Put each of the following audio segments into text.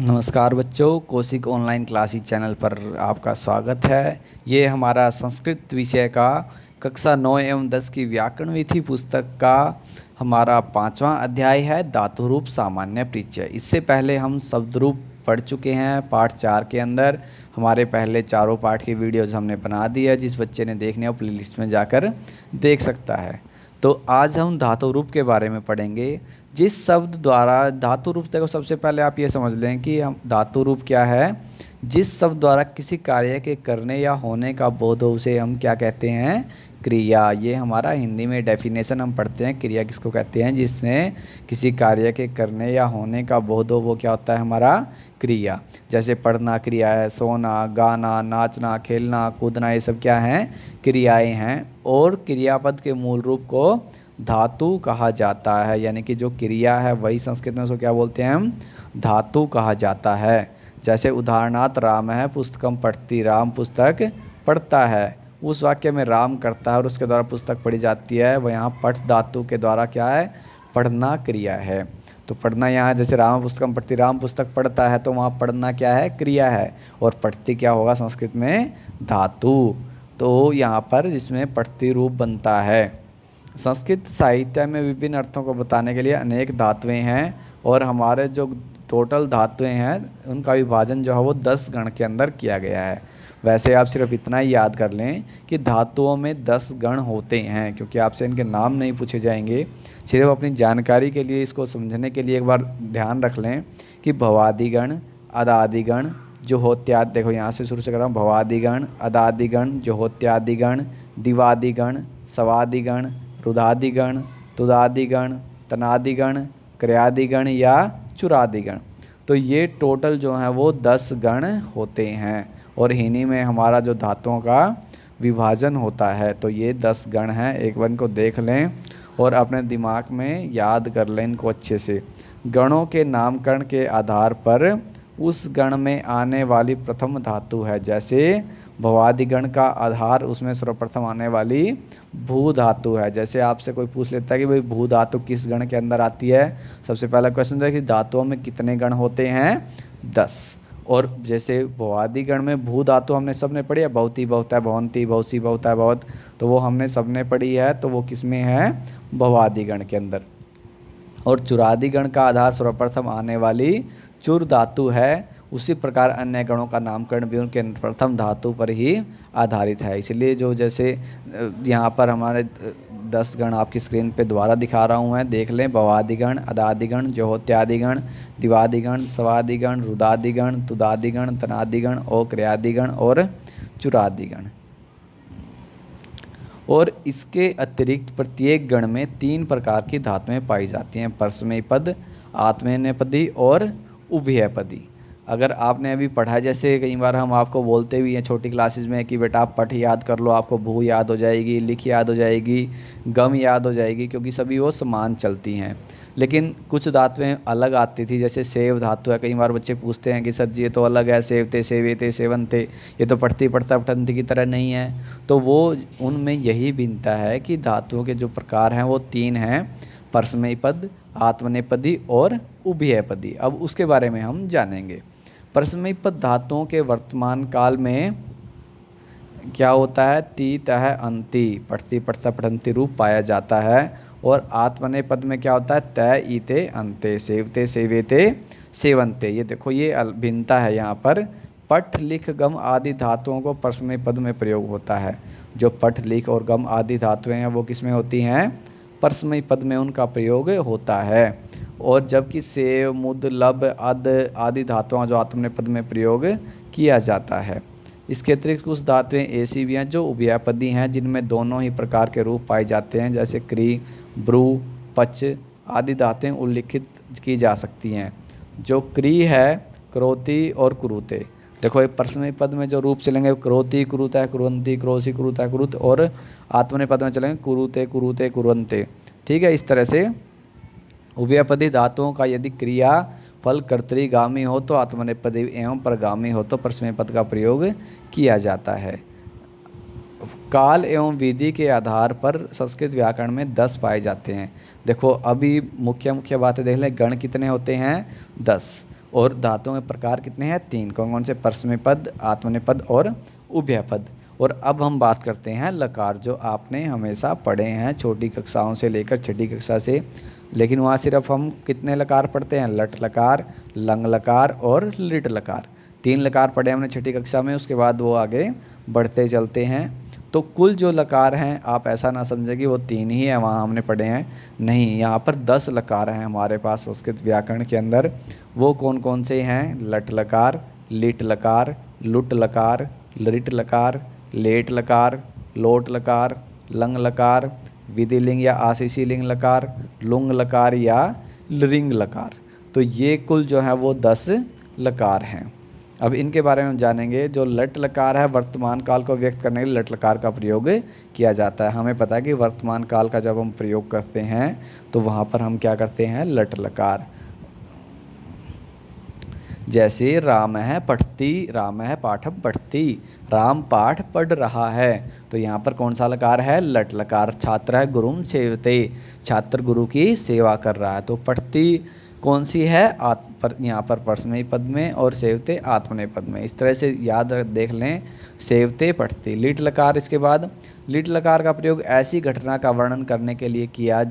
नमस्कार बच्चों, Kaushik online classes channel पर आपका स्वागत है। ये हमारा संस्कृत विषय का कक्षा 9 एवं 10 की व्याकरण विधि पुस्तक का हमारा 5वां अध्याय है, धातु रूप सामान्य परिचय। इससे पहले हम शब्द रूप पढ़ चुके हैं पार्ट 4 के अंदर। हमारे पहले चारों पार्ट की वीडियोज़ हमने बना दी है, जिस बच्चे ने देखने हो प्लेलिस्ट में जाकर देख सकता है। तो आज हम धातु रूप के बारे में पढ़ेंगे। जिस शब्द द्वारा धातु रूप, देखो सबसे पहले आप ये समझ लें कि हम धातु रूप क्या है। जिस शब्द द्वारा किसी कार्य के करने या होने का बोध हो उसे हम क्या कहते हैं? क्रिया। ये हमारा हिंदी में डेफिनेशन हम पढ़ते हैं, क्रिया किसको कहते हैं? जिसमें किसी कार्य के करने या होने का बोध हो वो क्या होता है? हमारा क्रिया। जैसे पढ़ना क्रिया है, सोना, गाना, नाचना, खेलना, कूदना, ये सब क्या हैं? क्रियाएं हैं। और क्रियापद के मूल रूप को धातु कहा जाता है, यानी कि जो क्रिया है वही संस्कृत में उसको क्या बोलते हैं? हम धातु कहा जाता है। जैसे उदाहरणार्थ राम है पुस्तकम पठती, राम पुस्तक पढ़ता है। उस वाक्य में राम करता है और उसके द्वारा पुस्तक पढ़ी जाती है, वह यहाँ पठ धातु के द्वारा क्या है? पढ़ना क्रिया है। तो पढ़ना यहाँ जैसे राम पुस्तकम पढ़ती, राम पुस्तक पढ़ता है तो वहाँ पढ़ना क्या है? क्रिया है। और पढ़ती क्या होगा संस्कृत में? धातु। तो यहाँ पर जिसमें पढ़ती रूप बनता है। संस्कृत साहित्य में विभिन्न अर्थों को बताने के लिए अनेक धातुएं हैं, और हमारे जो टोटल धातुएं हैं उनका विभाजन जो है वो 10 गण के अंदर किया गया है। वैसे आप सिर्फ इतना ही याद कर लें कि धातुओं में 10 गण होते हैं, क्योंकि आपसे इनके नाम नहीं पूछे जाएंगे। सिर्फ अपनी जानकारी के लिए, इसको समझने के लिए एक बार ध्यान रख लें कि भवादिगण, अदादिगण, जोहोत्यादि, देखो यहाँ से शुरू से कर रहा हूँ, भवादिगण, अदादिगण, जोहोत्यादिगण, दिवादिगण, सवादिगण, रुदादिगण, तुदादिगण, तनादिगण, क्रयादिगण या चुरादिगण। तो ये टोटल जो है वो 10 गण होते हैं, और इन्हीं में हमारा जो धातुओं का विभाजन होता है। तो ये 10 गण हैं, एक बार इनको देख लें और अपने दिमाग में याद कर लें इनको अच्छे से। गणों के नामकरण के आधार पर उस गण में आने वाली प्रथम धातु है। जैसे भवादिगण का आधार, उसमें सर्वप्रथम आने वाली भू धातु है। जैसे आपसे कोई पूछ लेता है कि भाई भू धातु किस गण के अंदर आती है, सबसे पहला क्वेश्चन है कि धातुओं में कितने गण होते हैं? 10। और जैसे भवादि गण में भू धातु हमने सबने पढ़ी है, भवती भवता है, भवंती भवसी भवता है, भवत, तो वो हमने सबने पढ़ी है, तो वो किस में है? भवादि गण के अंदर। और चुरादि गण का आधार सर्वप्रथम आने वाली चुर धातु है। उसी प्रकार अन्य गणों का नामकरण भी उनके प्रथम धातु पर ही आधारित है। इसलिए जो जैसे यहाँ पर हमारे 10 गण आपकी स्क्रीन पे दोबारा दिखा रहा हूँ मैं, देख लें। भवादिगण, अदादिगण, जोहोत्यादिगण, दिवादिगण, सवादिगण, रुदादिगण, तुदादिगण, तनादिगण और क्रियादिगण और चुरादिगण। और इसके अतिरिक्त प्रत्येक गण में 3 प्रकार की धातुएं पाई जाती हैं: परस्मैपद, आत्मनेपदी और उभयपदी। अगर आपने अभी पढ़ा, जैसे कई बार हम आपको बोलते भी हैं छोटी क्लासेस में कि बेटा आप पठ याद कर लो, आपको भू याद हो जाएगी, लिख याद हो जाएगी, गम याद हो जाएगी, क्योंकि सभी वो समान चलती हैं। लेकिन कुछ धातुएं अलग आती थी, जैसे सेव धातु है। कई बार बच्चे पूछते हैं कि सर जी ये तो अलग है, सेवते सेवेते सेवनते, ये तो पढ़ती पढ़ता पठंती की तरह नहीं है। तो वो उनमें यही भिन्नता है कि धातुओं के जो प्रकार हैं वो 3 हैं: परस्मैपद, आत्मनेपदी और उभयपदी। अब उसके बारे में हम जानेंगे। परस्मैपद धातुओं के वर्तमान काल में क्या होता है? ती तह अंति, पठती पठता पठंती रूप पाया जाता है। और आत्मनेपद में क्या होता है? तय ईते अंते, सेवते सेवेते सेवंते। ये देखो ये भिन्नता है यहाँ पर। पठ लिख गम आदि धातुओं को परस्मैपद में प्रयोग होता है। जो पठ लिख और गम आदि धातुएं हैं वो किस में होती हैं? परस्मैपद में उनका प्रयोग होता है। और जबकि सेव, मुद, लब, अद आदि धातुओं जो आत्मनेपद में प्रयोग किया जाता है। इसके अतिरिक्त कुछ धातुएं ऐसी भी हैं जो उभयपदी हैं, जिनमें दोनों ही प्रकार के रूप पाए जाते हैं। जैसे क्री, ब्रू, पच आदि धातुएं उल्लिखित की जा सकती हैं। जो क्री है, क्रोति और कुरुते। देखो एक परस्मैपद में जो रूप चलेंगे क्रोति कुरुता है, कुरुंती क्रोसी कुरुता है, कुरुत। और आत्मनेपद में चलेंगे कुरुते कुरुते कुरुंते। ठीक है, इस तरह से उभयपदी धातुओं का यदि क्रिया फल कर्तरीगामी हो तो आत्मनेपदी एवं परगामी हो तो परस्मैपद का प्रयोग किया जाता है। काल एवं विधि के आधार पर संस्कृत व्याकरण में 10 पाए जाते हैं। देखो अभी मुख्य मुख्य बातें देख लें। गण कितने होते हैं? 10। और धातुओं के प्रकार कितने हैं? 3। कौन कौन से? परस्मैपद, आत्मनेपद और उभयपद। और अब हम बात करते हैं लकार, जो आपने हमेशा पढ़े हैं छोटी कक्षाओं से लेकर छठी कक्षा से, लेकिन वहाँ सिर्फ हम कितने लकार पढ़ते हैं? लट लकार, लंग लकार और लिट लकार। 3 लकार पढ़े हमने छठी कक्षा में, उसके बाद वो आगे बढ़ते चलते हैं। तो कुल जो लकार हैं, आप ऐसा ना समझें कि वो 3 ही हैं वहाँ हमने पढ़े हैं, नहीं, यहाँ पर 10 लकार हैं हमारे पास संस्कृत व्याकरण के अंदर। वो कौन कौन से हैं? लट लकार, लिट लकार, लुट लकार, लरिट लकार, लेट लकार, लोट लकार, लंग लकार, विधिलिंग या आशीषी लिंग लकार, लुंग लकार या लृंग लकार। तो ये कुल जो है वो 10 लकार हैं। अब इनके बारे में हम जानेंगे। जो लट लकार है, वर्तमान काल को व्यक्त करने के लिए लट लकार का प्रयोग किया जाता है। हमें पता है कि वर्तमान काल का जब हम प्रयोग करते हैं तो वहाँ पर हम क्या करते हैं? लट लकार। जैसे राम है पठती, राम है पाठम पठती, राम पाठ पढ़ रहा है, तो यहाँ पर कौन सा लकार है? लट लकार। छात्र है गुरुम सेवते, छात्र गुरु की सेवा कर रहा है, तो पठती कौन सी है? यहाँ पर परस्मैपदी पद में और सेवते आत्मनेपदी पद में। इस तरह से याद देख लें, सेवते पठती। लिट लकार, इसके बाद लिट लकार का प्रयोग ऐसी घटना का वर्णन करने के लिए किया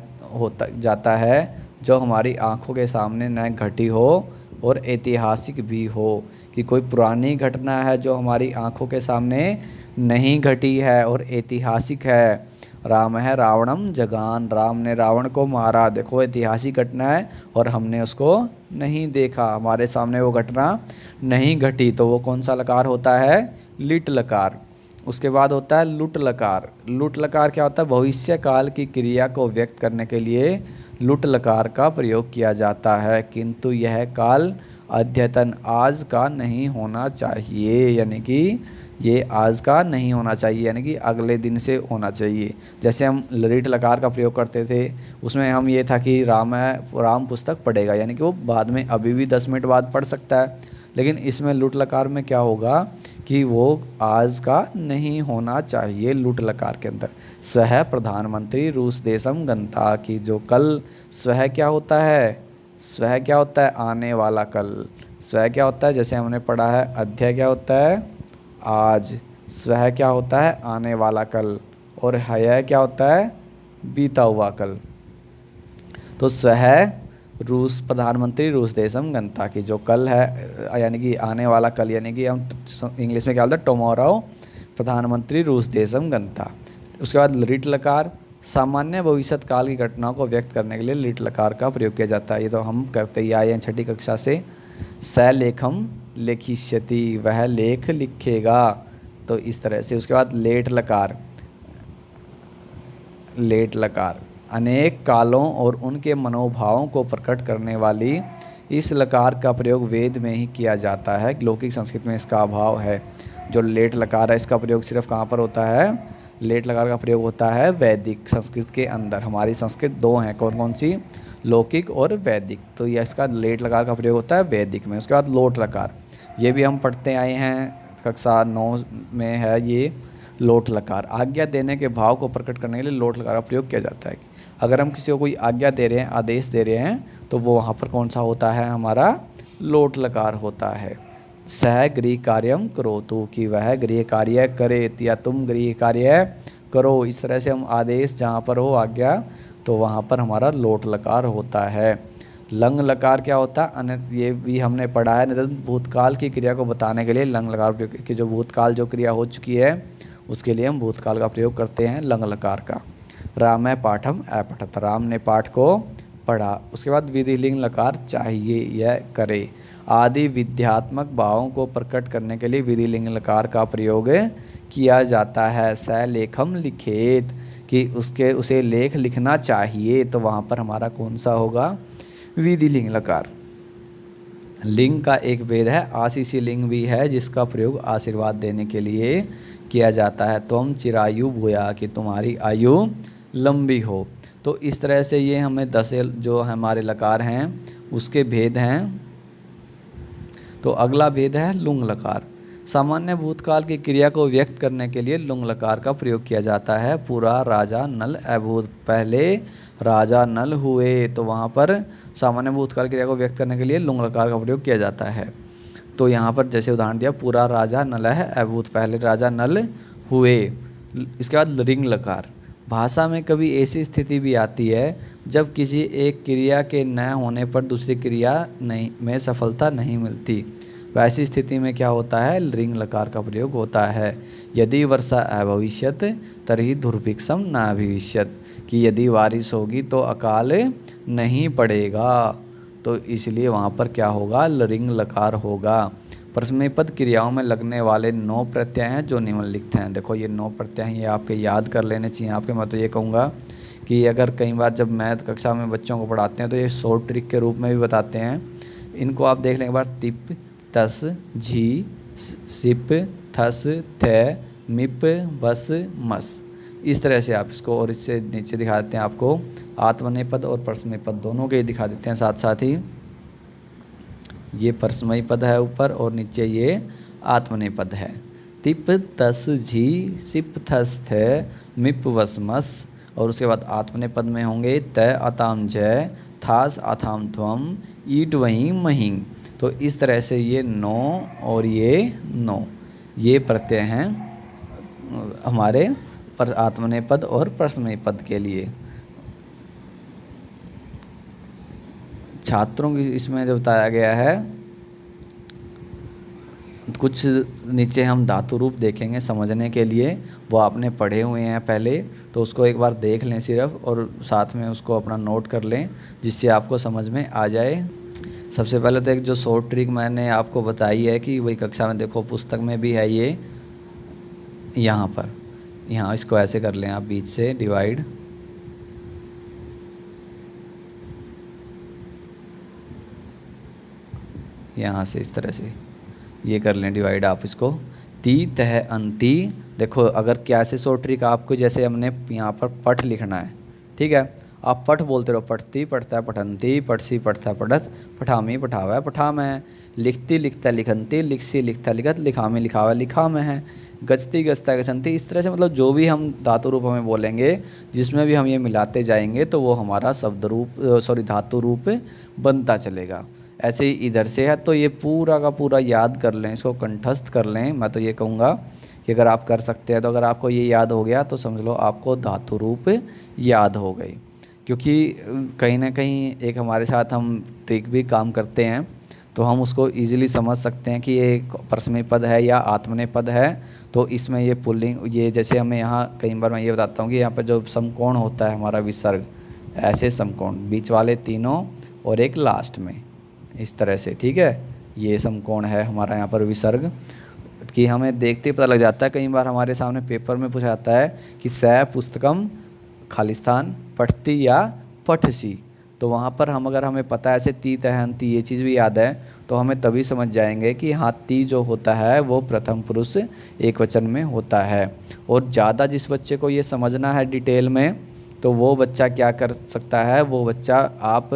जाता है जो हमारी आंखों के सामने न घटी हो और ऐतिहासिक भी हो, कि कोई पुरानी घटना है जो हमारी आंखों के सामने नहीं घटी है और ऐतिहासिक है। राम है रावणम जगान, राम ने रावण को मारा, देखो ऐतिहासिक घटना है और हमने उसको नहीं देखा, हमारे सामने वो घटना नहीं घटी, तो वो कौन सा लकार होता है? लिट लकार। उसके बाद होता है लुट लकार। लुट लकार क्या होता है? भविष्य काल की क्रिया को व्यक्त करने के लिए लुट लकार का प्रयोग किया जाता है, किंतु यह काल अद्यतन आज का नहीं होना चाहिए, यानी कि ये आज का नहीं होना चाहिए, यानी कि अगले दिन से होना चाहिए। जैसे हम लरिट लकार का प्रयोग करते थे, उसमें हम ये था कि राम पुस्तक पढ़ेगा, यानी कि वो बाद में अभी भी 10 मिनट बाद पढ़ सकता है। लेकिन इसमें लुट लकार में क्या होगा कि वो आज का नहीं होना चाहिए। लुट लकार के अंदर स्वह प्रधानमंत्री रूस देशम गंता, की जो कल, स्वह क्या होता है? स्वह क्या होता है? आने वाला कल। स्वह क्या होता है? जैसे हमने पढ़ा है, अध्यय क्या होता है? आज। स्वह क्या होता है? आने वाला कल। और हय क्या होता है? बीता हुआ कल। तो स्वह रूस प्रधानमंत्री रूस देशम गंता, की जो कल है, यानी कि आने वाला कल, यानी कि हम इंग्लिश में क्या बोलते हैं? टुमारो, प्रधानमंत्री रूस देशम गंता। उसके बाद लिट लकार, सामान्य भविष्यत काल की घटनाओं को व्यक्त करने के लिए लिट लकार का प्रयोग किया जाता है। ये तो हम करते ही आए हैं छठी कक्षा से। स लेखम लेखिष्यति, वह लेख लिखेगा, तो इस तरह से। उसके बाद लेट लकार। लेट लकार अनेक कालों और उनके मनोभावों को प्रकट करने वाली इस लकार का प्रयोग वेद में ही किया जाता है, लौकिक संस्कृत में इसका अभाव है। जो लेट लकार है, इसका प्रयोग सिर्फ कहाँ पर होता है? लेट लकार का प्रयोग होता है वैदिक संस्कृत के अंदर। हमारी संस्कृत 2 हैं, कौन कौन सी? लौकिक और वैदिक। तो यह इसका लेट लकार का प्रयोग होता है वैदिक में। उसके बाद लोट लकार, ये भी हम पढ़ते आए हैं, कक्षा 9 में है ये। लोट लकार आज्ञा देने के भाव को प्रकट करने के लिए लोट लकार का प्रयोग किया जाता है। अगर हम किसी को कोई आज्ञा दे रहे हैं, आदेश दे रहे हैं, तो वो वहाँ पर कौन सा होता है? हमारा लोट लकार होता है। सह गृह कार्यम करोतु, कि वह गृह कार्य करे, या तुम गृह कार्य करो। इस तरह से हम आदेश जहाँ पर हो, आज्ञा, तो वहाँ पर हमारा लोट लकार होता है। लंग लकार क्या होता है? ये भी हमने पढ़ा है, भूतकाल की क्रिया को बताने के लिए लंग लकार प्रयोग, कि जो भूतकाल जो क्रिया हो चुकी है उसके लिए हम भूतकाल का प्रयोग करते हैं लंग लकार का। राम है पाठम अपठत, राम ने पाठ को पढ़ा। उसके बाद विधिलिंग लकार चाहिए, यह करे। आदि विद्यात्मक भावों को प्रकट करने के लिए विधिलिंग लकार का प्रयोग किया जाता है। स लेखम लिखेत, कि उसे लेख लिखना चाहिए, तो वहाँ पर हमारा कौन सा होगा? विधिलिंग लकार। लिंग का एक भेद है, आशीषी लिंग भी है, जिसका प्रयोग आशीर्वाद देने के लिए किया जाता है। तुम चिरायु भूया, कि तुम्हारी आयु लंबी हो। तो इस तरह से ये हमें 10 जो हमारे लकार हैं उसके भेद हैं। तो अगला भेद है लुंग लकार। सामान्य भूतकाल की क्रिया को व्यक्त करने के लिए लुंग लकार का प्रयोग किया जाता है। पूरा राजा नल अभूत, पहले राजा नल हुए, तो वहाँ पर सामान्य भूतकाल क्रिया को व्यक्त करने के लिए लुंग लकार का प्रयोग किया जाता है। तो यहाँ पर जैसे उदाहरण दिया, पूरा राजा नल है अभूत, पहले राजा नल हुए। इसके बाद रिंग लकार। भाषा में कभी ऐसी स्थिति भी आती है जब किसी एक क्रिया के न होने पर दूसरी क्रिया नहीं में सफलता नहीं मिलती। वैसी स्थिति में क्या होता है, रिंग लकार का प्रयोग होता है। यदि वर्षा अभविष्यत तर्हि दुर्भिक्षम न अभविष्यत, कि यदि बारिश होगी तो अकाल नहीं पड़ेगा, तो इसलिए वहाँ पर क्या होगा, रिंग लकार होगा। परस्मैपद क्रियाओं में लगने वाले 9 प्रत्यय हैं जो निम्नलिखित हैं। देखो ये 9 प्रत्यय हैं, ये आपके याद कर लेने चाहिए आपके। मैं तो ये कहूँगा कि अगर कई बार जब मैथ कक्षा में बच्चों को पढ़ाते हैं तो ये शॉर्ट ट्रिक के रूप में भी बताते हैं। इनको आप देख लें एक बार, तिप तस झी सिप थस थ मिप वस मस, इस तरह से आप इसको, और इससे नीचे दिखा देते हैं आपको आत्मनेपद और परस्मैपद दोनों के दिखा देते हैं साथ साथ ही। ये परस्मयी पद है ऊपर और नीचे ये आत्मनेपद है। तिप तस झी सिप थस थ मिप वस मस, और उसके बाद आत्मनेपद में होंगे त अताम जय थास अथाम ध्वम ईट वहीं महिंग। तो इस तरह से ये 9 और ये 9 ये प्रत्यय हैं हमारे पर आत्मनेपद और परस्मैपद पद के लिए। छात्रों की इसमें जो बताया गया है, कुछ नीचे हम धातु रूप देखेंगे समझने के लिए, वो आपने पढ़े हुए हैं पहले, तो उसको एक बार देख लें सिर्फ, और साथ में उसको अपना नोट कर लें जिससे आपको समझ में आ जाए। सबसे पहले तो एक जो शॉर्ट ट्रिक मैंने आपको बताई है कि वही कक्षा में देखो पुस्तक में भी है, ये यहाँ पर, यहाँ इसको ऐसे कर लें आप, बीच से डिवाइड, यहाँ से इस तरह से ये कर लें डिवाइड आप इसको। ती तह अंति, देखो अगर क्या से शॉर्ट ट्रिक आपको, जैसे हमने यहाँ पर पठ लिखना है, ठीक है, आप पठ बोलते रहो, पठती पढ़ता पठंती पढ़सी पढ़ता पढ़त पठामी पठावा पठा में, लिखती लिखता लिखंती लिखसी लिखता लिखत लिखामी लिखावा लिखा में है, गचती गचता गचंती। इस तरह से मतलब जो भी हम धातु रूप हमें बोलेंगे, जिसमें भी हम ये मिलाते जाएंगे तो वो हमारा शब्द रूप धातु रूप बनता चलेगा। ऐसे ही इधर से है, तो ये पूरा का पूरा याद कर लें, इसको कंठस्थ कर लें। मैं तो ये कहूँगा कि अगर आप कर सकते हैं तो अगर आपको ये याद हो गया तो समझ लो आपको धातु रूप याद हो गई। क्योंकि कहीं ना कहीं एक हमारे साथ हम ट्रिक भी काम करते हैं, तो हम उसको इजीली समझ सकते हैं कि ये परस्मैपद पद है या आत्मनेपद पद है। तो इसमें ये पुल्लिंग, ये जैसे हमें यहाँ कई बार मैं ये बताता हूँ कि यहाँ पर जो समकोण होता है हमारा विसर्ग, ऐसे समकोण, बीच वाले तीनों और एक लास्ट में, इस तरह से, ठीक है, ये समकोण है हमारा यहाँ पर विसर्ग, कि हमें देखते ही पता लग जाता है। कई बार हमारे सामने पेपर में पूछा जाता है कि स पुस्तकम खालिस्तान पठती या पठसी, तो वहाँ पर हम, अगर हमें पता है ऐसे ती तहंती ये चीज़ भी याद है, तो हमें तभी समझ जाएंगे कि हाँ ती जो होता है वो प्रथम पुरुष एक वचन में होता है। और ज़्यादा जिस बच्चे को ये समझना है डिटेल में, तो वो बच्चा क्या कर सकता है, वो बच्चा आप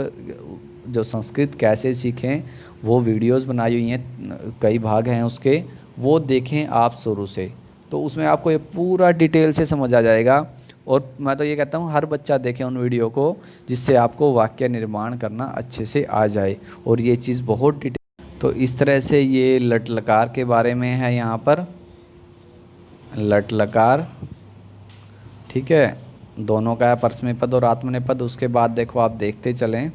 जो संस्कृत कैसे सीखें वो वीडियोस बनाई हुई हैं, कई भाग हैं उसके, वो देखें आप शुरू से, तो उसमें आपको ये पूरा डिटेल से समझ आ जाएगा। और मैं तो ये कहता हूँ हर बच्चा देखे उन वीडियो को, जिससे आपको वाक्य निर्माण करना अच्छे से आ जाए, और ये चीज़ बहुत डिटेल। तो इस तरह से ये लट लकार के बारे में है यहाँ पर, लट लकार, ठीक है, दोनों का है परस्मैपद और आत्मनेपद। उसके बाद देखो आप देखते चलें,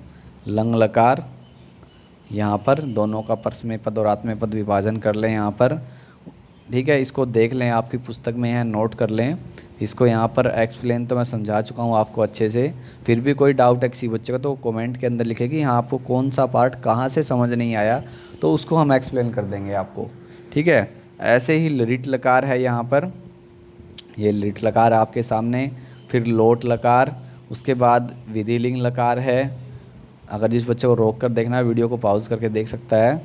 लंग लकार, यहाँ पर दोनों का परस्मैपद और आत्मनेपद विभाजन कर लें यहाँ पर, ठीक है, इसको देख लें, आपकी पुस्तक में है, नोट कर लें इसको। यहाँ पर एक्सप्लेन तो मैं समझा चुका हूँ आपको अच्छे से, फिर भी कोई डाउट है किसी बच्चे का तो कमेंट के अंदर लिखे कि हाँ आपको कौन सा पार्ट कहाँ से समझ नहीं आया, तो उसको हम एक्सप्लेन कर देंगे आपको, ठीक है। ऐसे ही लिट लकार है यहाँ पर, ये लिट लकार आपके सामने, फिर लोट लकार, उसके बाद विधिलिंग लकार है। अगर जिस बच्चे को रोक कर देखना है वीडियो को पॉज करके देख सकता है।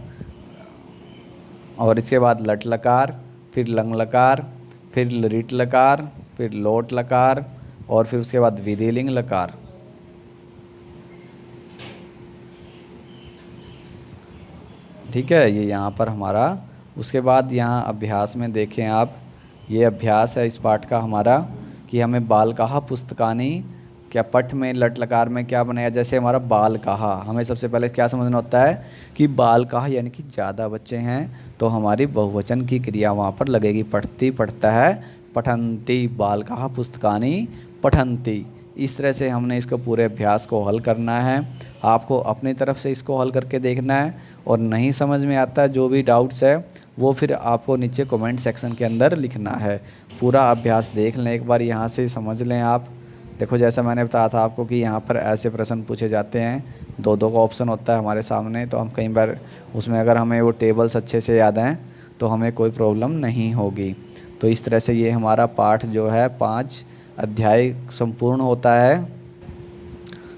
और इसके बाद लट लकार, फिर लंग लकार, फिर लिट लकार, फिर लोट लकार, और फिर उसके बाद विधिलिंग लकार। ठीक है, ये यहाँ पर हमारा उसके बाद यहाँ अभ्यास में देखें आप, ये अभ्यास है इस पाठ का हमारा कि हमें बाल कहा पुस्तकानी क्या पठ में लट लकार में क्या बनेगा। जैसे हमारा बाल कहा, हमें सबसे पहले क्या समझना होता है कि बाल कहा यानी कि ज़्यादा बच्चे हैं तो हमारी बहुवचन की क्रिया वहाँ पर लगेगी। पढ़ती पढ़ता है, पठंती, बाल कहा पुस्तकानी पठंती। इस तरह से हमने इसको पूरे अभ्यास को हल करना है। आपको अपनी तरफ से इसको हल करके देखना है, और नहीं समझ में आता जो भी डाउट्स है वो फिर आपको नीचे कमेंट सेक्शन के अंदर लिखना है। पूरा अभ्यास देख लें एक बार, यहाँ से समझ लें आप। देखो जैसा मैंने बताया था आपको कि यहाँ पर ऐसे प्रश्न पूछे जाते हैं, दो दो का ऑप्शन होता है हमारे सामने, तो हम कई बार उसमें अगर हमें वो टेबल्स अच्छे से याद हैं तो हमें कोई प्रॉब्लम नहीं होगी। तो इस तरह से ये हमारा पाठ जो है 5 अध्याय संपूर्ण होता है।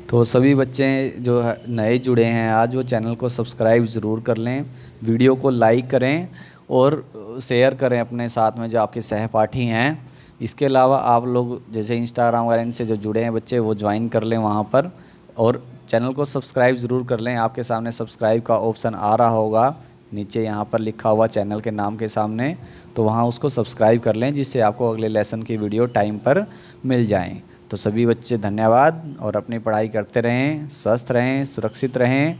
तो सभी बच्चे जो है नए जुड़े हैं आज, वो चैनल को सब्सक्राइब ज़रूर कर लें, वीडियो को लाइक करें और शेयर करें अपने साथ में जो आपके सहपाठी हैं। इसके अलावा आप लोग जैसे इंस्टाग्राम वगैरह इनसे जो जुड़े हैं बच्चे, वो ज्वाइन कर लें वहाँ पर, और चैनल को सब्सक्राइब ज़रूर कर लें। आपके सामने सब्सक्राइब का ऑप्शन आ रहा होगा नीचे, यहाँ पर लिखा हुआ चैनल के नाम के सामने, तो वहाँ उसको सब्सक्राइब कर लें जिससे आपको अगले लेसन की वीडियो टाइम पर मिल जाएँ। तो सभी बच्चे धन्यवाद, और अपनी पढ़ाई करते रहें, स्वस्थ रहें, सुरक्षित रहें।